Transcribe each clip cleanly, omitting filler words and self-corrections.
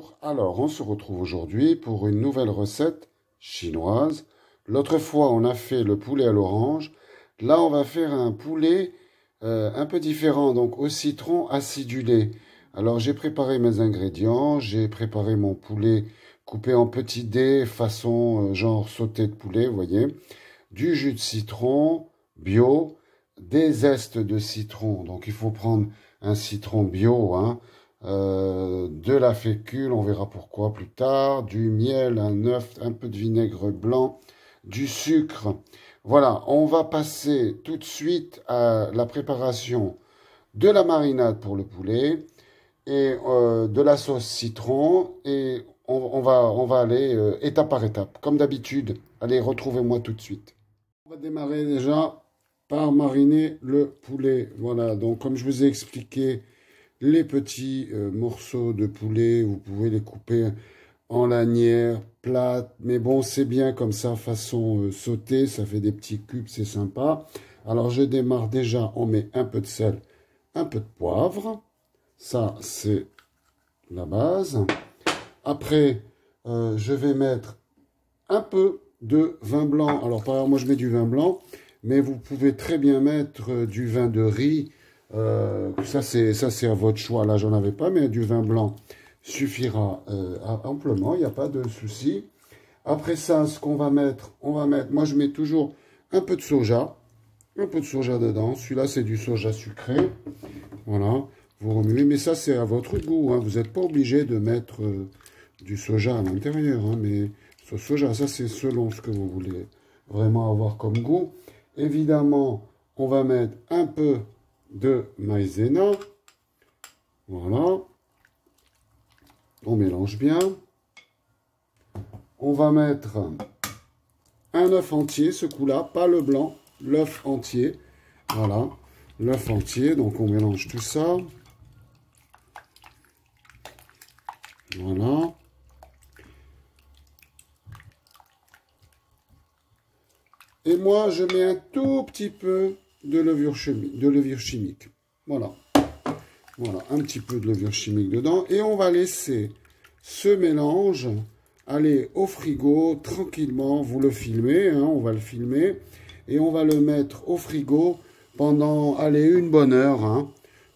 Bonjour, alors on se retrouve aujourd'hui pour une nouvelle recette chinoise. L'autre fois on a fait le poulet à l'orange, là on va faire un poulet un peu différent, donc au citron acidulé. Alors j'ai préparé mes ingrédients, j'ai préparé mon poulet coupé en petits dés façon genre sauté de poulet, vous voyez, du jus de citron bio, des zestes de citron, donc il faut prendre un citron bio, hein, de la fécule, on verra pourquoi plus tard, du miel, un œuf, un peu de vinaigre blanc, du sucre. Voilà, on va passer tout de suite à la préparation de la marinade pour le poulet et de la sauce citron et on va aller étape par étape, comme d'habitude. Allez, retrouvez-moi tout de suite. On va démarrer déjà par mariner le poulet. Voilà, donc comme je vous ai expliqué, les petits morceaux de poulet, vous pouvez les couper en lanières, plates, mais bon, c'est bien comme ça, façon sautée, ça fait des petits cubes, c'est sympa. Alors, je démarre déjà, on met un peu de sel, un peu de poivre. Ça, c'est la base. Après, je vais mettre un peu de vin blanc. Alors, par exemple, moi, je mets du vin blanc, mais vous pouvez très bien mettre du vin de riz. Ça, c'est à votre choix. Là, j'en avais pas, mais du vin blanc suffira amplement. Il n'y a pas de souci. Après ça, ce qu'on va mettre, moi, je mets toujours un peu de soja. Un peu de soja dedans. Celui-là, c'est du soja sucré. Voilà. Vous remuez. Mais ça, c'est à votre goût, hein. Vous n'êtes pas obligé de mettre du soja à l'intérieur, hein. Mais ce soja, ça, c'est selon ce que vous voulez vraiment avoir comme goût. Évidemment, on va mettre un peu de maïzena. Voilà. On mélange bien. On va mettre un œuf entier, ce coup-là, pas le blanc, l'œuf entier. Voilà, l'œuf entier. Donc on mélange tout ça. Voilà. Et moi, je mets un tout petit peu de levure chimique. Voilà. Voilà, un petit peu de levure chimique dedans. Et on va laisser ce mélange aller au frigo tranquillement. Vous le filmez, hein, on va le filmer. Et on va le mettre au frigo pendant, allez, une bonne heure. Hein.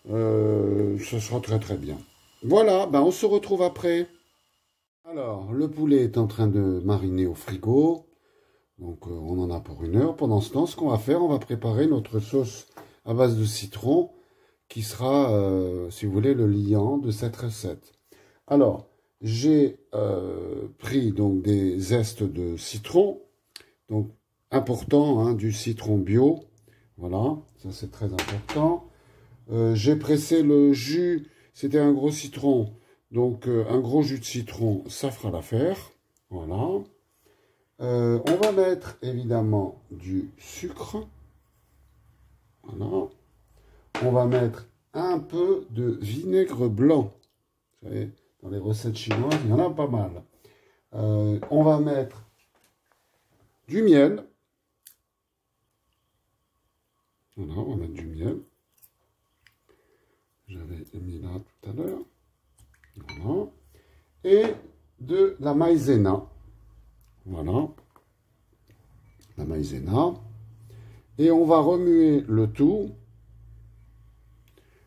Ce sera très très bien. Voilà, ben on se retrouve après. Alors, le poulet est en train de mariner au frigo. Donc, on en a pour une heure. Pendant ce temps, ce qu'on va faire, on va préparer notre sauce à base de citron qui sera, si vous voulez, le liant de cette recette. Alors, j'ai pris donc des zestes de citron, donc important, hein, du citron bio. Voilà, ça c'est très important. J'ai pressé le jus, c'était un gros citron, donc un gros jus de citron, ça fera l'affaire. Voilà. On va mettre évidemment du sucre. Voilà. On va mettre un peu de vinaigre blanc. Vous savez, dans les recettes chinoises, il y en a pas mal. On va mettre du miel. Voilà, on va mettre du miel. J'avais mis là tout à l'heure. Voilà. Et de la maïzena. Voilà. La maïzena. Et on va remuer le tout.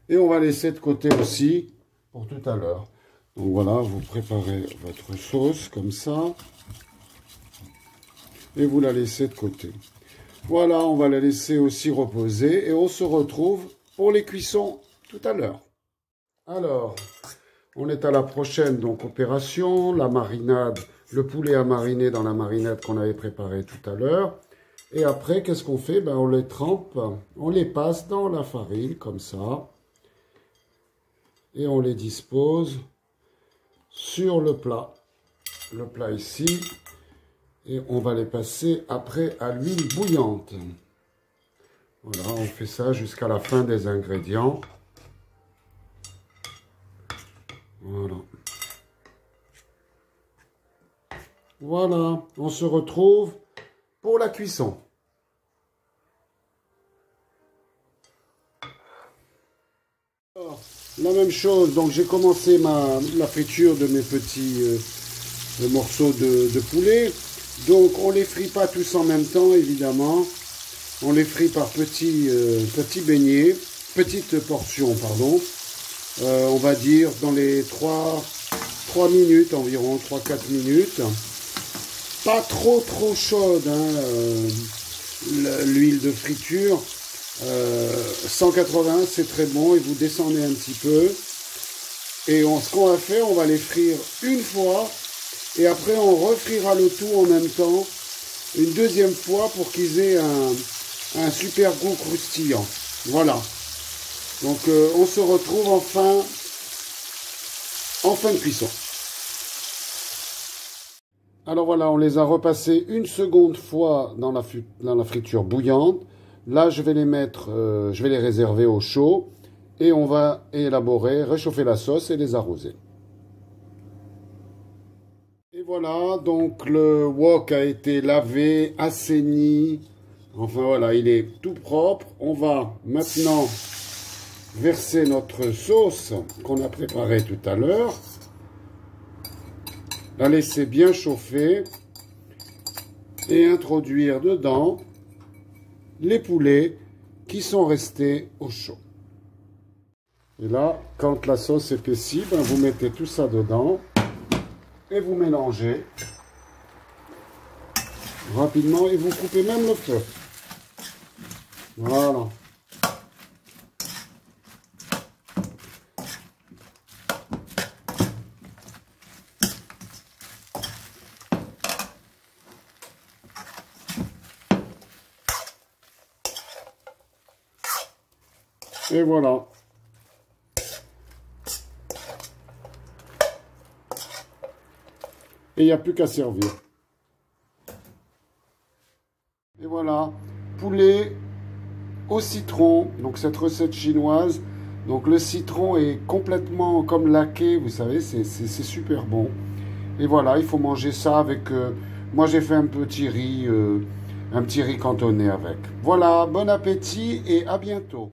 Et on va laisser de côté aussi pour tout à l'heure. Donc voilà, vous préparez votre sauce comme ça. Et vous la laissez de côté. Voilà, on va la laisser aussi reposer. Et on se retrouve pour les cuissons tout à l'heure. Alors, on est à la prochaine donc opération. La marinade, le poulet à mariner dans la marinade qu'on avait préparée tout à l'heure. Et après, qu'est-ce qu'on fait? Ben, on les trempe, on les passe dans la farine comme ça. Et on les dispose sur le plat ici, et on va les passer après à l'huile bouillante. Voilà, on fait ça jusqu'à la fin des ingrédients. Voilà. Voilà, on se retrouve pour la cuisson. Alors, la même chose. Donc j'ai commencé la friture de mes petits morceaux de poulet. Donc on les frit pas tous en même temps, évidemment. On les frit par petits beignets, petites portions, pardon. On va dire dans les 3 minutes environ, 3-4 minutes. Pas trop chaude, l'huile de friture. 180, c'est très bon, et vous descendez un petit peu. Et ce qu'on va faire, on va les frire une fois, et après on refrira le tout en même temps, une deuxième fois, pour qu'ils aient un super goût croustillant. Voilà. Donc on se retrouve en fin de cuisson. Alors voilà, on les a repassés une seconde fois dans la friture bouillante. Là, je vais les mettre, je vais les réserver au chaud, et on va élaborer, réchauffer la sauce et les arroser. Et voilà, donc le wok a été lavé, assaini. Enfin voilà, il est tout propre. On va maintenant verser notre sauce qu'on a préparée tout à l'heure. La laisser bien chauffer et introduire dedans les poulets qui sont restés au chaud. Et là, quand la sauce épaissit, vous mettez tout ça dedans et vous mélangez rapidement, et vous coupez même le feu. Voilà. Et voilà. Et il n'y a plus qu'à servir. Et voilà, poulet au citron. Donc cette recette chinoise. Donc le citron est complètement comme laqué, vous savez, c'est super bon. Et voilà, il faut manger ça avec... moi j'ai fait un petit riz cantonné avec. Voilà, bon appétit et à bientôt.